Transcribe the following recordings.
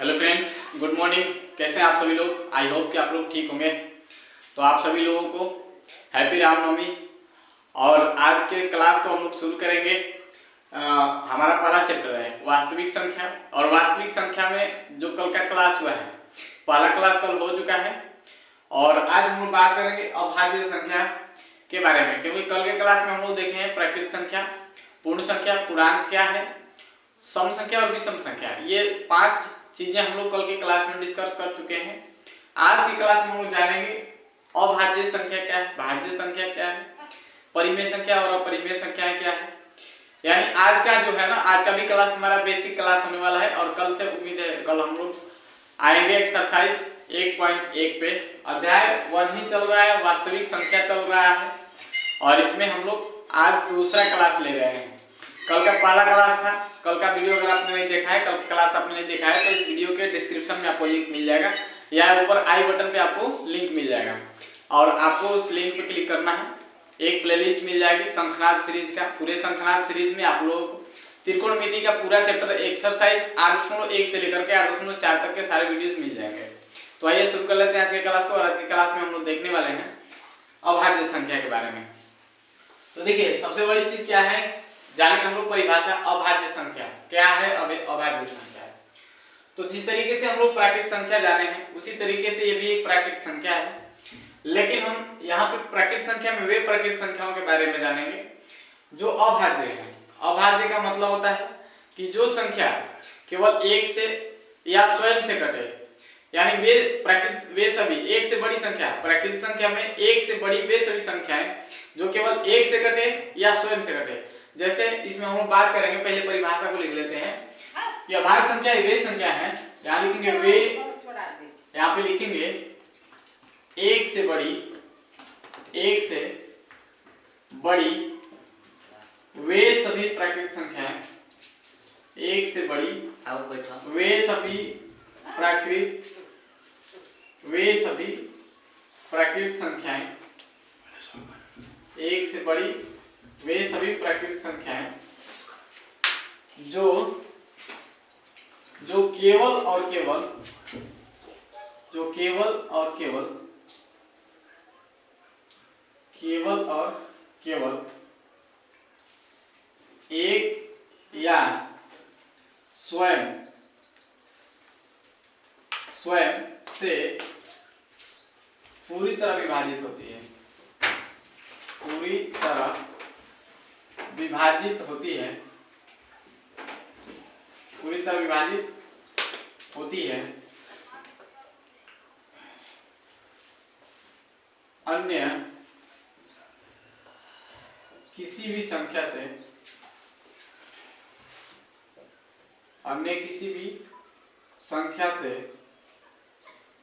Hello friends, good morning. कैसे हैं आप सभी लोग? आई होप कि आप लोग ठीक होंगे। तो आप सभी लोगों को हैप्पी रामनवमी। और आज के क्लास को हम लोग शुरू करेंगे। हमारा पहला चैप्टर है वास्तविक संख्या। और वास्तविक संख्या में जो कल का क्लास हुआ है, पहला क्लास कल हो चुका है। और आज हम लोग बात करेंगे अभाज्य संख्या के बारे में, क्योंकि कल के क्लास में हम लोग देखे हैं प्राकृत संख्या, पूर्ण संख्या, पूर्णांक क्या है, सम संख्या और विषम संख्या। ये 5 चीजें हम लोग कल के क्लास में डिस्कस कर चुके हैं। आज की क्लास में हम लोग जानेंगे अभाज्य संख्या क्या है, भाज्य संख्या क्या है, परिमेय संख्या और अपरिमेय संख्याएं क्या है। यानी आज का जो है ना, आज का भी क्लास हमारा बेसिक क्लास होने वाला है। और कल से उम्मीद है कल हम लोग आएंगे एक्सरसाइज 1.1 पे। अध्याय 1 ही चल रहा है, वास्तविक संख्या चल रहा है। और इसमें हम लोग आज दूसरा क्लास ले रहे हैं। कल का पहला क्लास था। कल का वीडियो अगर आपने नहीं देखा है, कल का क्लास आपने नहीं देखा है, तो इस वीडियो के डिस्क्रिप्शन में आपको लिंक मिल जाएगा या ऊपर आई बटन पे आपको लिंक मिल जाएगा। और आपको उस लिंक पे क्लिक करना है। एक प्लेलिस्ट मिल जाएगी शंखनाद सीरीज का। पूरे शंखनाद सीरीज में आप लोग त्रिकोणमिति का पूरा चैप्टर एक्सरसाइज 8.1 से लेकर के 8.4 तक के सारे वीडियोस मिल जाएंगे। तो आइए शुरू कर लेते हैं आज के क्लास को। और आज के क्लास में हम लोग देखने वाले हैं अभाज्य संख्या के बारे में। तो देखिए, सबसे बड़ी चीज क्या है जाने का हम लोग परिभाषा। अभाज्य संख्या क्या है? अभाज्य संख्या है। तो जिस तरीके से हम लोग प्राकृत संख्या जाने हैं, उसी तरीके से ये भी एक प्राकृत संख्या है। लेकिन हम यहाँ पे प्राकृत संख्या में वे प्राकृत संख्याओं के बारे में जानेंगे जो अभाज्य है। अभाज्य का मतलब होता है कि जो संख्या केवल एक से या स्वयं से कटे, यानी वे सभी एक से बड़ी संख्या, प्राकृत संख्या में एक से बड़ी वे सभी संख्याएं जो केवल एक से कटे या स्वयं से कटे। जैसे इसमें हम बात करेंगे, पहले परिभाषा को लिख लेते हैं। ये अभाज्य संख्या वे संख्या है, यहाँ लिखेंगे वे, यहाँ पे लिखेंगे एक से बड़ी वे सभी प्राकृत संख्याएं, एक से बड़ी वे सभी प्राकृत संख्याएं, एक से बड़ी वे सभी प्राकृत संख्याएं जो केवल और केवल एक या स्वयं से पूरी तरह विभाजित होती है, अन्य किसी भी संख्या से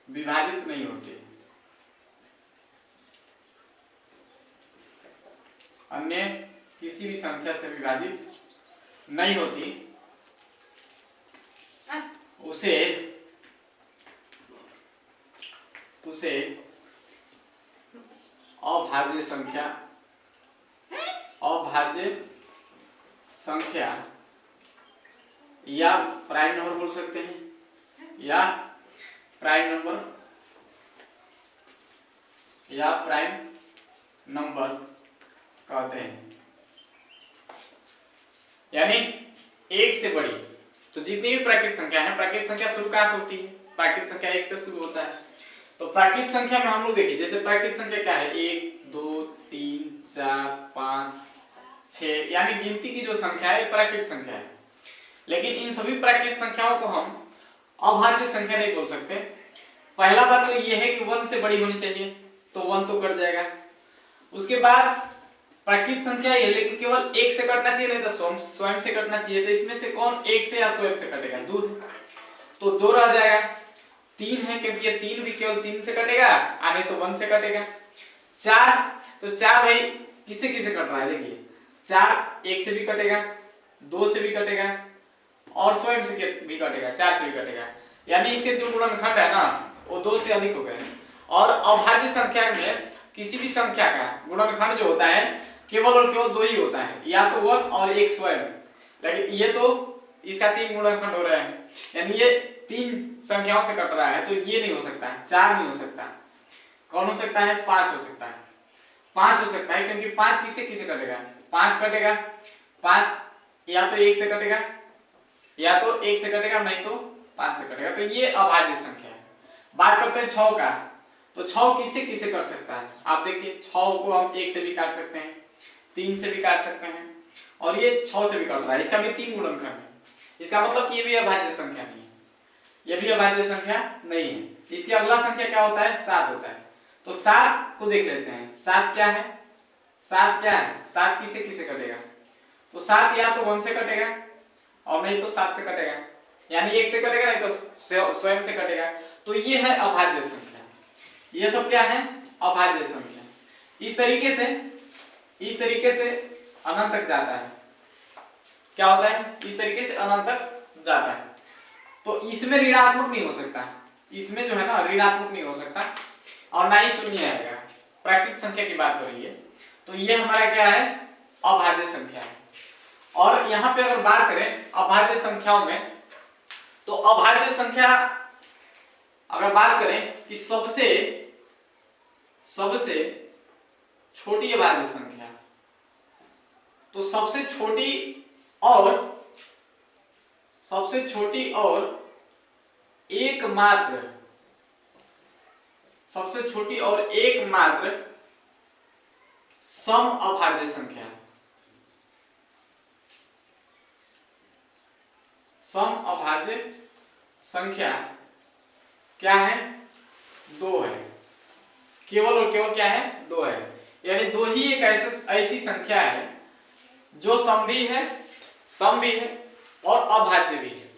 विभाजित नहीं होती, अन्य किसी भी संख्या से विभाजित नहीं होती, उसे अभाज्य संख्या या प्राइम नंबर बोल सकते हैं, या प्राइम नंबर कहते हैं। यानी एक से बड़ी, तो जितनी भी प्राकृत संख्या है, प्राकृत संख्या शुरू कहां से होती है? प्राकृत संख्या एक से शुरू होता है। तो प्राकृत संख्या में हम लोग देखिए, जैसे प्राकृत संख्या क्या है, 1 2 3 4 5 6, यानी गिनती की जो संख्या है प्राकृत संख्या है। लेकिन इन सभी प्राकृत संख्याओं को हम अभाज्य संख्या नहीं बोल सकते। पहला बात तो ये है कि 1 से बड़ी होनी चाहिए, तो 1 तो कट जाएगा। उसके बाद प्राकृत संख्या है लेकिन केवल एक से कटना चाहिए, नहीं तो स्वयं से कटना चाहिए। तो इसमें से कौन एक से या स्वयं से कटेगा? 2, तो 2 रह जाएगा। 3 है क्योंकि ये 3 भी केवल 3 से कटेगा, नहीं तो 1 से कटेगा। 4, तो 4 भाई किसे किसे कट रहा है? देखिए 4 1 से भी कटेगा, 2 से भी कटेगा और स्वयं से भी कटेगा, 4 से भी कटेगा। यानी इसके जो गुणनखंड है ना, वो 2 से अधिक हो गए। और अभाज्य संख्या में किसी भी संख्या का गुणनखंड जो होता है केवल और केवल 2 ही होता है, या तो 1 और एक स्वयं। लेकिन ये तो इसका 3 गुणनखंड हो रहा है, यानी ये 3 संख्याओं से कट रहा है तो ये नहीं हो सकता है, 4 नहीं हो सकता। कौन हो सकता है? 5 हो सकता है। 5 हो सकता है क्योंकि 5 किसे किसे कटेगा? 5 कटेगा, 5 या तो 1 से कटेगा, या तो 1 से कटेगा, नहीं तो 5 से कटेगा। तो ये अभाज्य संख्या है। बात करते हैं 6 का, तो 6 किसे किसे कर सकता है? आप देखिए 6 को हम 1 से भी काट सकते हैं, 3 से भी काट सकते हैं, और ये 6 से भी कट रहा है, इसका भी 3 गुणनखंड है। इसका मतलब कि ये भी अभाज्य संख्या नहीं है, ये भी अभाज्य संख्या नहीं है। इसकी अगला संख्या क्या होता है? 7 होता है। तो 7 को देख लेते हैं। 7 क्या है? 7 क्या है? 7 किसे किसे कटेगा? तो 7 या तो 1 से कटेगा और नहीं तो 7 से कटेगा, यानी 1 से कटेगा नहीं तो स्वयं से कटेगा। तो ये है अभाज्य संख्या। ये सब क्या है? अभाज्य संख्या। इस तरीके से अनंत तक जाता है। क्या होता है? इस तरीके से अनंत तक जाता है। तो इसमें ऋणात्मक नहीं हो सकता, इसमें जो है ना ऋणात्मक नहीं हो सकता, और ना ही शून्य आएगा। प्राकृतिक संख्या की बात हो रही है, तो ये हमारा क्या है? अभाज्य संख्या है। और यहाँ पे अगर बात करें अभाज्य संख्याओं में, तो अभाज्य संख्या अगर बात करें कि सबसे छोटी अभाज्य संख्या, तो सबसे छोटी और एकमात्र सम अभाज्य संख्या, सम अभाज्य संख्या क्या है? 2 है। केवल और केवल क्या है? 2 है। यानी 2 ही एक ऐसी संख्या है जो सम भी है और अभाज्य भी है।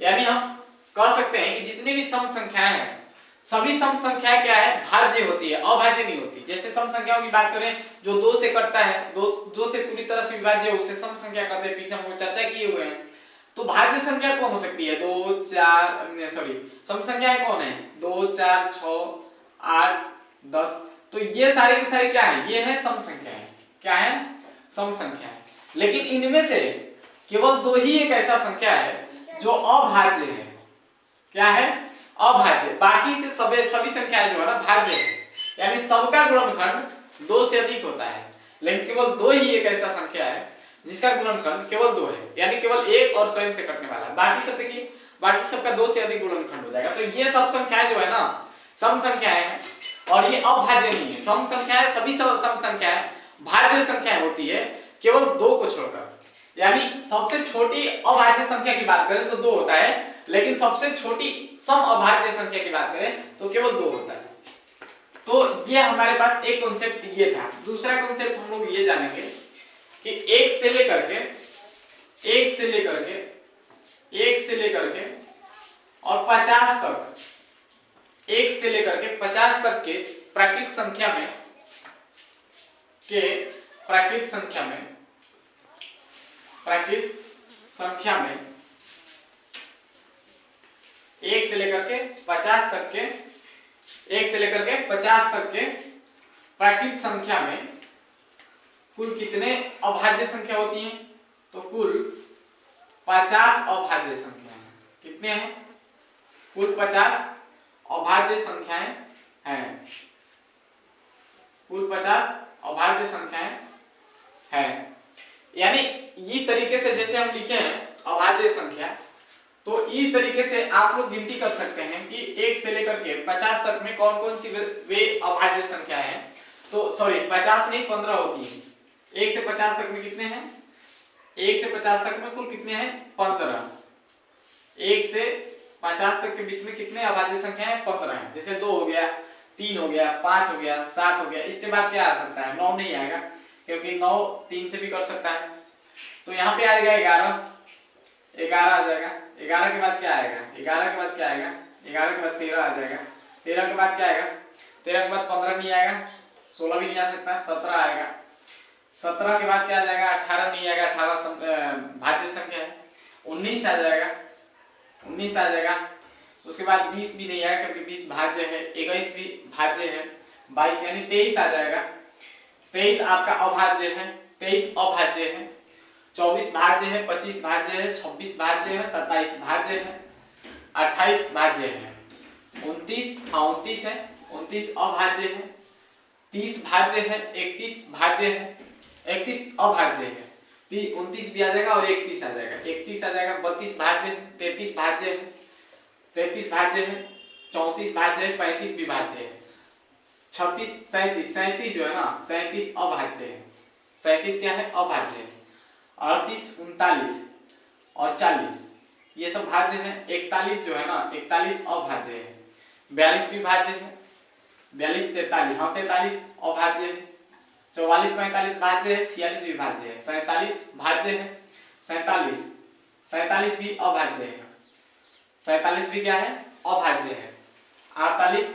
यानी हम कह सकते हैं कि जितनी भी सम संख्याएं हैं, सभी सम संख्याएं क्या है? भाज्य होती है, अभाज्य नहीं होती। जैसे सम संख्याओं की बात करें जो 2 से कटता है, 2 से पूरी तरह से विभाज्य है, उसे सम संख्या कहते हैं। पीछे हम चर्चा किए हुए हैं। तो भाज्य संख्या कौन हो सकती है? 2, 4 सॉरी सम संख्याएं कौन है? 2, 4, 6, 8, 10। तो ये सारी की सारी क्या है? ये है सम संख्याएं। क्या है? सम संख्याएं। लेकिन इनमें से केवल 2 ही एक ऐसा संख्या है जो अभाज्य है। क्या है? अभाज्य। बाकी से सभी संख्याएं जो है ना भाज्य है, यानी सबका गुणनखंड 2 से अधिक होता है, लेकिन केवल 2 ही एक ऐसा संख्या है जिसका गुणनखंड केवल 2 है, यानी केवल 1 और स्वयं से कटने वाला है। बाकी सब देखिए, बाकी सबका 2 से अधिक गुणनखंड हो जाएगा। तो ये सब संख्याएं जो है ना सम संख्याएं हैं, और ये अभाज्य नहीं है। सम संख्याएं सभी सम संख्याएं भाज्य संख्याएं होती है, केवल 2 को छोड़कर। यानी सबसे छोटी अभाज्य संख्या की बात करें तो 2 होता है, लेकिन सबसे छोटी सम अभाज्य संख्या की बात करें तो केवल 2 होता है। तो ये हमारे पास एक कॉन्सेप्ट ये था। दूसरा कॉन्सेप्ट हम लोग ये जानेंगे कि 1 से लेकर के और 50 तक, 1 से लेकर के 50 तक के प्राकृतिक संख्या में 1 से लेकर के 50 तक के प्राकृतिक संख्या में कुल कितने अभाज्य संख्या होती हैं? तो कुल 50 अभाज्य संख्याएं। कितने हैं? कुल 50 अभाज्य संख्याएं हैं। कुल 50 अभाज्य संख्याएं हैं। यानी इस तरीके से जैसे हम लिखे हैं अभाज्य संख्या, तो इस तरीके से आप लोग गिनती कर सकते हैं कि 1 से लेकर के 50 तक में कौन कौन सी वे अभाज्य संख्याएं हैं। तो सॉरी 50 नहीं 15 होती है। 1 से 50 तक में कितने हैं? 1 से 50 तक में कुल कितने हैं? 15। 1 से 50 तक के बीच में कितने अभाज्य संख्या है? 15 है। जैसे 2 हो गया, 3 हो गया, 5 हो गया, 7 हो गया। इसके बाद क्या आ सकता है? 9 नहीं आएगा, क्योंकि 9 3 से भी कर सकता है। तो यहाँ पे आएगा 11 आ जाएगा। 11 के बाद क्या आएगा? 11 के बाद क्या आएगा? 11 के बाद 13 आ जाएगा। 13 के बाद क्या आएगा? 13 के बाद 15 नहीं आएगा, 16 भी नहीं आ सकता, 17 आएगा। 17 के बाद क्या आ जाएगा? 18 नहीं आएगा, 18 भाज्य संख्या है। 19 आ जाएगा। उसके बाद 20 भी नहीं आएगा, क्योंकि 20 भाज्य है। 21 भी भाज्य है। 22 यानी 23 आ जाएगा। 23 आपका अभाज्य है, 23 अभाज्य है। 24 भाज्य है, 25 भाज्य है, 26 भाज्य है, 27 भाज्य है, 28 भाज्य है, 29 है, 29 अभाज्य है, 30 भाज्य है, 31 भाज्य है, 31 अभाज्य है, 29 भी आ जाएगा और 31 आ जाएगा, 31 आ जाएगा, 32 भाज्य है, 33 भाज्य है, 33 भाज्य है, 34 भाज्य है, 35 भी भाज्य है, 36 37 जो है ना 37 अभाज्य है, 37 क्या है अभाज्य है, 38 39 और 40 ये सब भाज्य है, 41 जो है ना 41 अभाज्य है, 42 भी भाज्य है, 42 43 हाँ 43 अभाज्य है, 44 45 भाज्य है, 46 भी भाज्य है, 47 भाज्य है, 47 भी अभाज्य है, 47 भी क्या है अभाज्य है, 48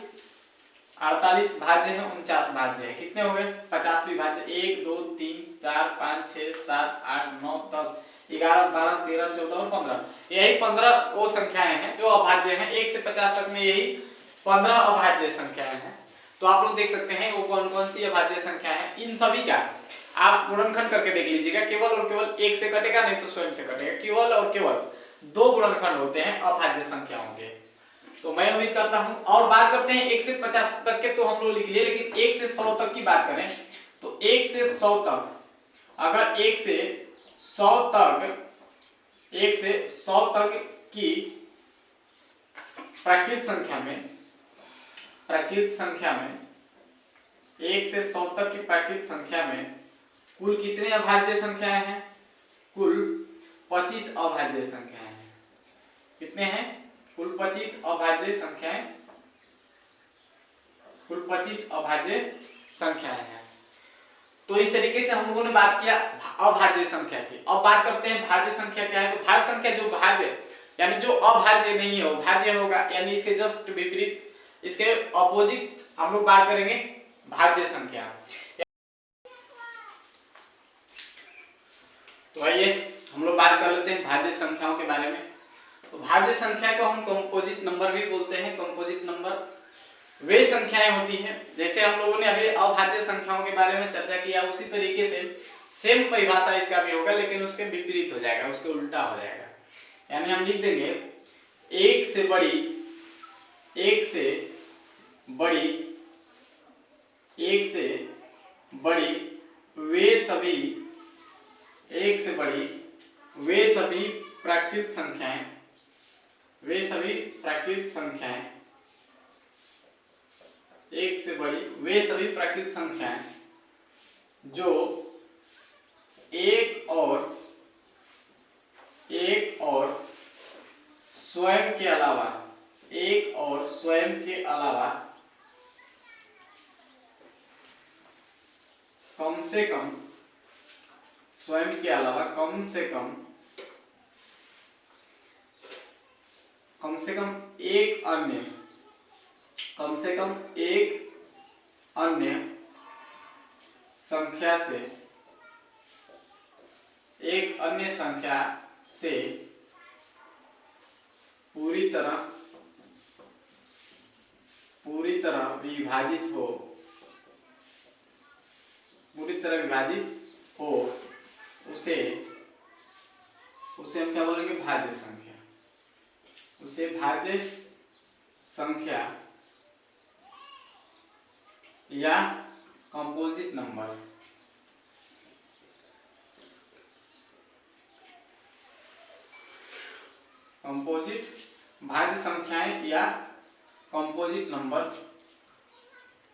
भाज्य है, 49 भाज्य है, कितने हो गए 50 भी भाज्य, 1 2 3 4 5 6 7 8 9 10 11 12 13 14 और 15, यही 15 वो संख्याएं हैं जो अभाज्य हैं, 1 से 50 तक में यही 15 अभाज्य संख्याएं हैं। तो आप लोग देख सकते हैं वो कौन कौन सी अभाज्य संख्या है, इन सभी का आप गुणनखंड करके देख लीजिएगा, केवल और केवल 1 से कटेगा नहीं तो स्वयं से कटेगा, केवल और केवल 2 गुणनखंड होते हैं अभाज्य संख्याओं के। तो मैं उम्मीद करता हूं, और बात करते हैं 1 से 50 तक के तो हम लोग लिख लिए, लेकिन 1 से 100 तक की बात करें तो 1 से 100 तक, अगर 1 से 100 तक की प्राकृत संख्या में 1 से 100 तक की प्राकृत संख्या में कुल कितने अभाज्य संख्याएं हैं, कुल 25 अभाज्य संख्याएं हैं, कितने हैं कुल 25 अभाज्य संख्याएं, कुल 25 अभाज्य संख्याएं हैं। तो इस तरीके से हम लोगों ने बात किया अभाज्य संख्या की। अब बात करते हैं भाज्य संख्या क्या है। तो भाज्य संख्या जो भाज्य यानी जो अभाज्य नहीं है वो भाज्य होगा, यानी इसके जस्ट विपरीत, इसके अपोजिट हम लोग बात करेंगे भाज्य संख्या। तो आइए हम लोग बात कर लेते हैं भाज्य संख्याओं के बारे में। तो भाज्य संख्या को हम कंपोजिट नंबर भी बोलते हैं। कंपोजिट नंबर वे संख्याएं होती हैं, जैसे हम लोगों ने अभी अभाज्य संख्याओं के बारे में चर्चा किया, उसी तरीके से सेम परिभाषा इसका भी होगा, लेकिन उसके विपरीत हो जाएगा, उसके उल्टा हो जाएगा। यानी हम लिख देंगे एक से बड़ी वे सभी प्राकृत संख्याएं, एक से बड़ी वे सभी प्राकृत संख्याएं जो एक और स्वयं के अलावा कम से कम एक अन्य संख्या से पूरी तरह विभाजित हो उसे हम क्या बोलेंगे भाज्य संख्या, उसे भाज्य संख्या या कंपोजिट नंबर। कंपोजिट भाज्य संख्याएं या कंपोजिट नंबर्स,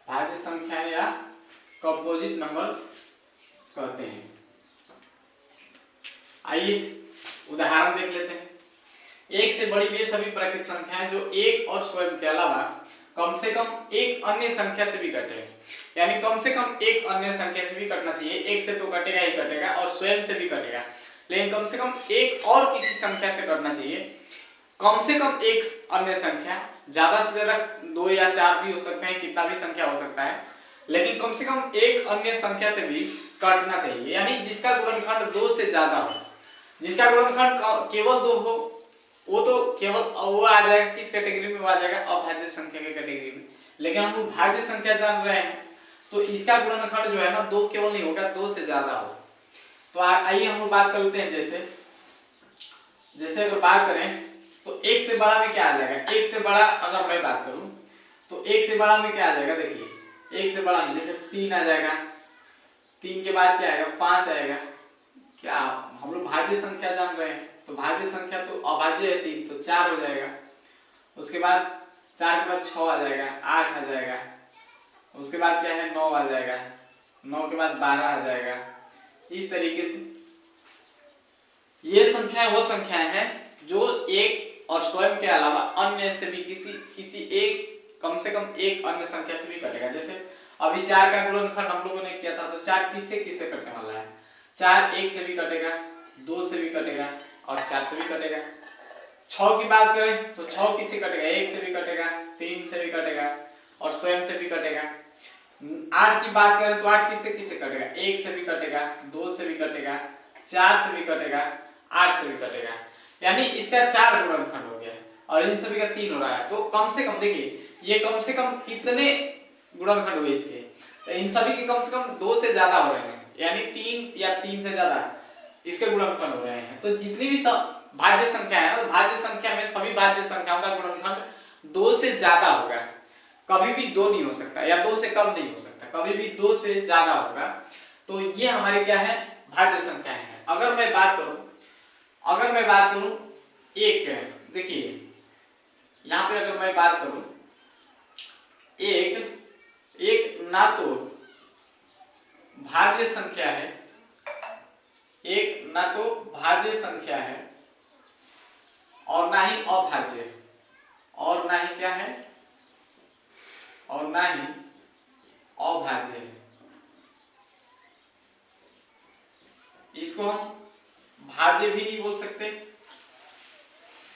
भाज्य संख्याएं या कंपोजिट नंबर्स कहते हैं। आइए उदाहरण देख लेते हैं। एक से बड़ी वे सभी प्राकृत संख्याएं जो एक और स्वयं के अलावा कम से कम एक अन्य संख्या से भी कटे, यानी कम से कम एक अन्य संख्या से भी कटना चाहिए। एक से तो कटेगा ही कटेगा और स्वयं से भी कटेगा, लेकिन कम से कम एक और किसी संख्या से कटना चाहिए। कम से कम एक अन्य संख्या, ज्यादा से ज्यादा 2 या 4 भी हो सकते हैं, कितना भी संख्या हो सकता है, लेकिन कम से कम एक अन्य संख्या से भी काटना चाहिए, यानी जिसका गुणनखंड 2 से ज्यादा हो। जिसका गुणनखंड केवल 2 हो वो तो केवल वो आ जाएगा, किस कैटेगरी में वो आ जाएगा, अभाज्य संख्या के कैटेगरी में। लेकिन हम लोग भाज्य संख्या जान रहे हैं तो इसका गुणनखंड जो है ना 2 केवल नहीं होगा, 2 से ज्यादा हो। तो आइए हम लोग बात कर लेते हैं। जैसे अगर बात करें तो एक से बड़ा में क्या आ जाएगा, एक से बड़ा अगर मैं बात करूं तो एक से बड़ा में क्या आ जाएगा, देखिए एक से बड़ा में जैसे 3 आ जाएगा, 3 के बाद क्या आएगा 5 आएगा। क्या हम लोग भाज्य संख्या जान रहे हैं, तो भाज्य संख्या तो अभाज्य है 3, तो 4 हो जाएगा। उसके बाद 4 के बाद 6 आ जाएगा, 8 आ जाएगा। उसके बाद क्या है 9 आ जाएगा, 9 के बाद 12 आ जाएगा। इस तरीके से ये संख्या वो संख्याएं हैं जो एक और स्वयं के अलावा अन्य से भी किसी एक कम से कम एक अन्य संख्या से भी कटेगा। जैसे अभी 4 का गुणनखंड हम लोगों ने किया था, तो 4 किससे किससे कटने वाला है, 4 1 से भी कटेगा, 2 से भी कटेगा और 4 से भी कटेगा। 6 की बात करें तो 6 किससे कटेगा, 1 से भी कटेगा, 3 से भी कटेगा और स्वयं से भी कटेगा। 8 की बात करें तो 8 किससे किससे कटेगा, 1 से भी कटेगा, 2 से भी कटेगा, 4 से भी कटेगा, 8 से भी कटेगा। यानी इसका 4 गुणनखंड हो गया और इन सभी का 3 हो रहा है। तो कम से कम देखिए ये कम से कम कितने गुणनखंड हुए इसके, तो इन सभी के कम से कम 2 से ज्यादा हो रहे हैं, यानी 3 या 3 से ज्यादा इसके गुणनखंड हो रहे हैं। तो जितनी भी सब भाज्य संख्या है ना, भाज्य संख्या में सभी भाज्य संख्याओं का गुणनखंड 2 से ज्यादा होगा, कभी भी 2 नहीं हो सकता या 2 से कम नहीं हो सकता, कभी भी 2 से ज्यादा होगा। तो ये हमारे क्या है, भाज्य संख्याएं हैं। अगर मैं बात करूं एक, देखिए यहाँ पे अगर मैं बात करूं एक ना तो भाज्य संख्या है, एक ना तो भाज्य संख्या है और ना ही अभाज्य, और ना ही क्या है, और ना ही अभाज्य है। इसको हम भाज्य भी नहीं बोल सकते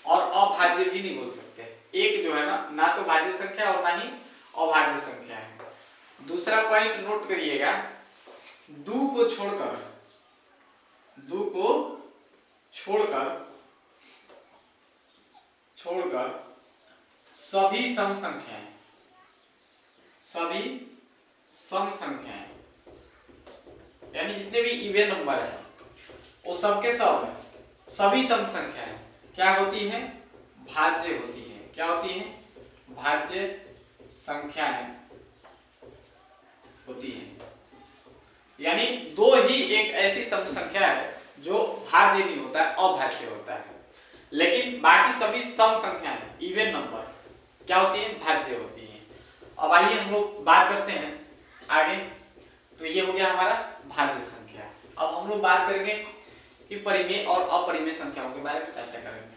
और अभाज्य भी नहीं बोल सकते। एक जो है ना तो भाज्य संख्या और ना ही अभाज्य संख्या है। दूसरा पॉइंट नोट करिएगा, दो को छोड़कर सभी सम संख्याएं यानी जितने भी इवन नंबर है वो सबके सब सभी सम संख्याएं क्या होती हैं, भाज्य होती हैं। क्या होती हैं, भाज्य संख्याएं होती हैं। यानी दो ही एक ऐसी सम संख्या है जो भाज्य नहीं होता है, अभाज्य होता है। लेकिन बाकी सभी सम संख्याएं इवन नंबर क्या होती हैं, भाज्य होती हैं। अब आइए हम लोग बात करते हैं आगे। तो ये हो गया हमारा भाज्य संख्या। अब हम लोग बात करेंगे कि परिमेय और अपरिमेय संख्याओं के बारे में चर्चा करेंगे।